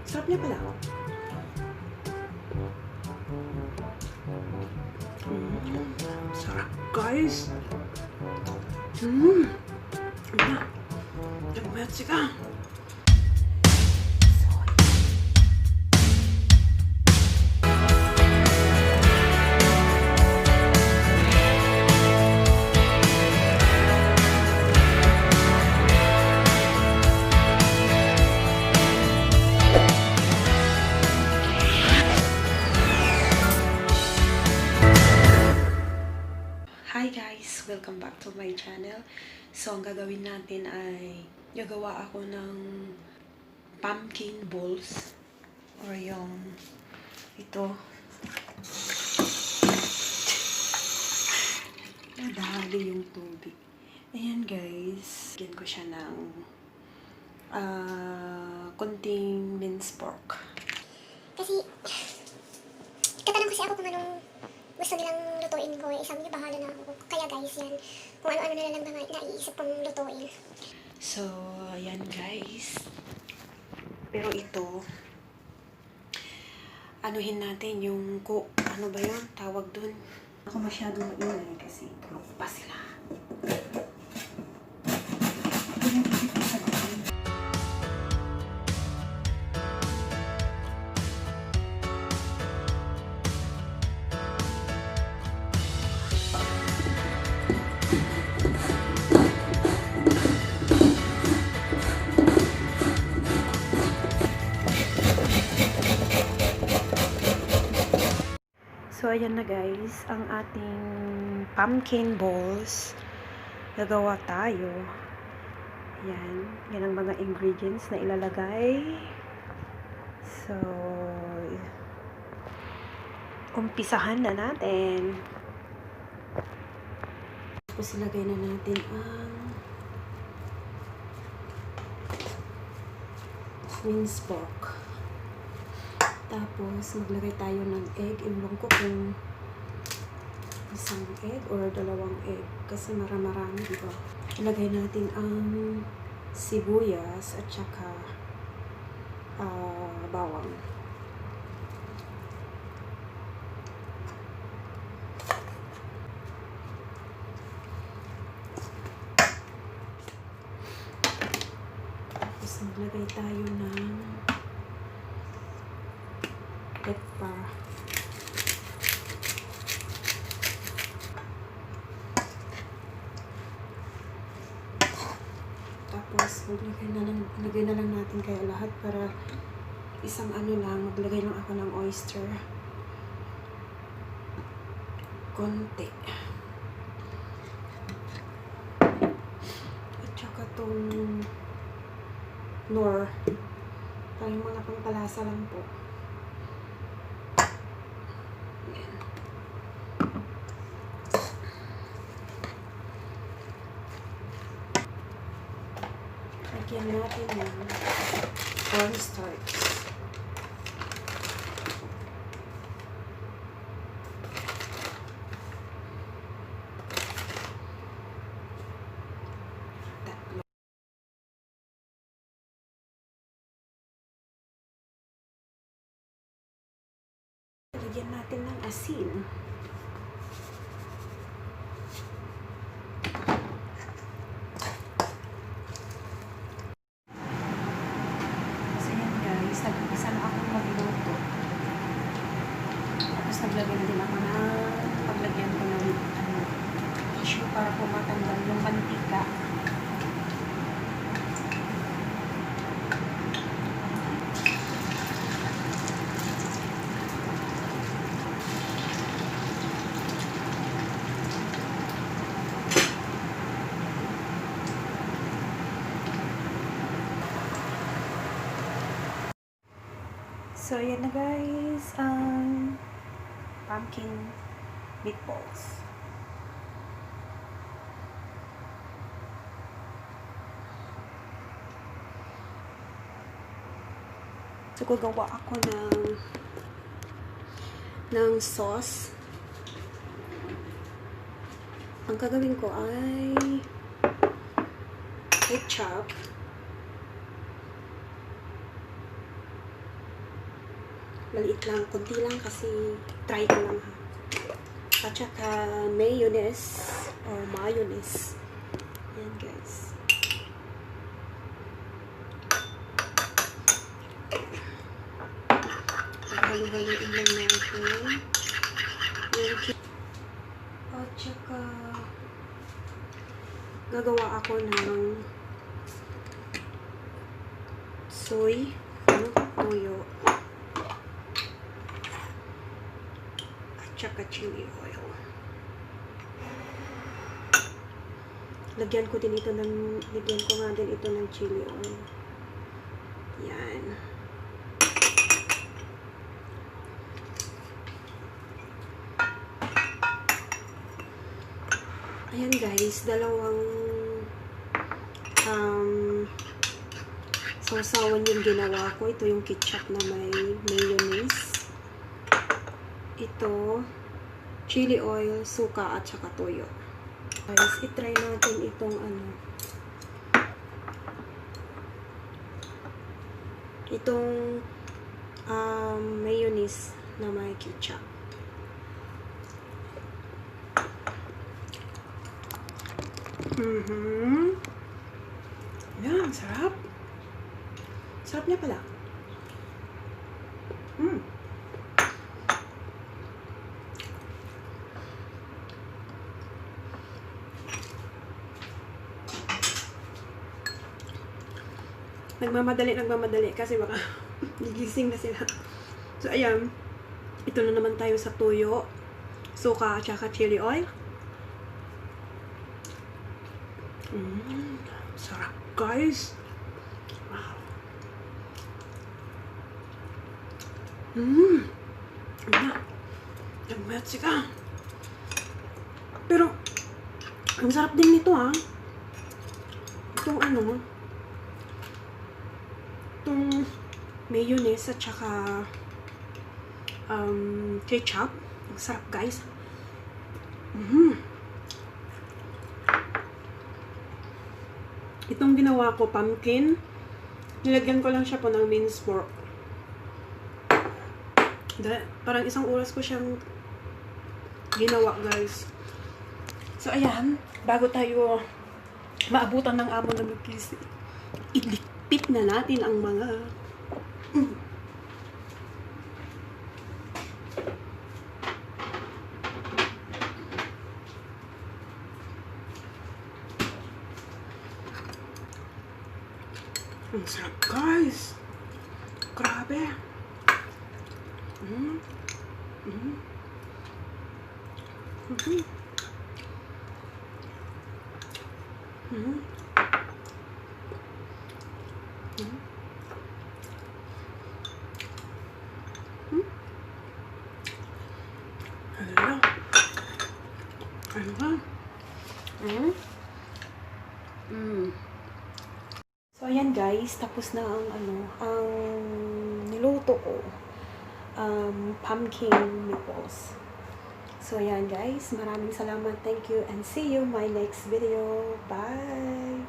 Sarap niya pala. Sarap, guys. Ano? Nagmayat ka. Hi guys! Welcome back to my channel. So, ang gagawin natin ay gagawa ako ng pumpkin balls or yung ito. Nadali yung tubig. Ayan guys. Lagyan ko siya ng konting minced pork. Kasi, katanong kasi ako kung anong gusto nilang lutuin ko. Sabi niya, bahala na ako. Kaya guys, yan. Kung ano-ano na lang ba naiisip kong lutuin. So, ayan guys. Pero ito, anuhin natin yung, ano ba yun? Tawag dun. Ako masyadong maingay kasi tulog pa sila. So, ayan na guys, ang ating pumpkin balls. Gagawa tayo. Yan. Yan ang mga ingredients na ilalagay. So, umpisahan na natin. Tapos ilagay na natin ang minced pork. Tapos, maglagay tayo ng egg. Imbang ko kung isang egg or dalawang egg. Kasi marami, diba? Ilagay natin ang sibuyas at saka bawang. Tapos, maglagay tayo ng pepper. Tapos, maglagay na lang natin kaya lahat para isang ano lang, maglagay lang ako ng oyster. Konti. At saka itong nor. Parang mga pampalasa lang po. Lagyan natin ng cornstarch. Tatlo. Lagyan natin ng asin. Nag-umpisa na akong magluto. Tapos naglagyan din ako ng paglagyan ko ng tissue para po matanggal yung mantika. So, ayan na guys, ang pumpkin meatballs. So, gagawa ako ng sauce. Ang gagawin ko ay ketchup, Maliit lang, konti lang kasi try ko lang ha. At saka mayonnaise or mayonnaise. Yan guys. Halo-haloin lang natin. At saka gagawa ako ng soy, toyo, at saka chili oil. Lagyan ko nga din ito ng chili oil. Yan. Ayan guys, dalawang sausawan yung ginawa ko. Ito yung ketchup na may mayonnaise. Ito, chili oil, suka, at saka toyo. Guys, itry natin itong itong mayonnaise na may ketchup. Yan, sarap. Sarap niya pala. Nagmamadali kasi baka gigising na sila. So, ayan. Ito na naman tayo sa toyo, suka, at saka chili oil. Sarap, guys. Wow. Nagmetsi ka. Pero, ang sarap din nito, ha. Itong itong mayonnaise at saka ketchup. Ang sarap, guys. Itong ginawa ko, pumpkin. Nilagyan ko lang siya po ng minced pork. Parang isang oras ko siyang ginawa, guys. So, ayan. Bago tayo maabutan ng amo ng mag-kisi, ilikpit na natin ang mga ang sarap, guys. Grabe. So, ayan guys, tapos na ang niluto ko. Pumpkin meatballs. So, ayan guys, maraming salamat. Thank you and see you my next video. Bye!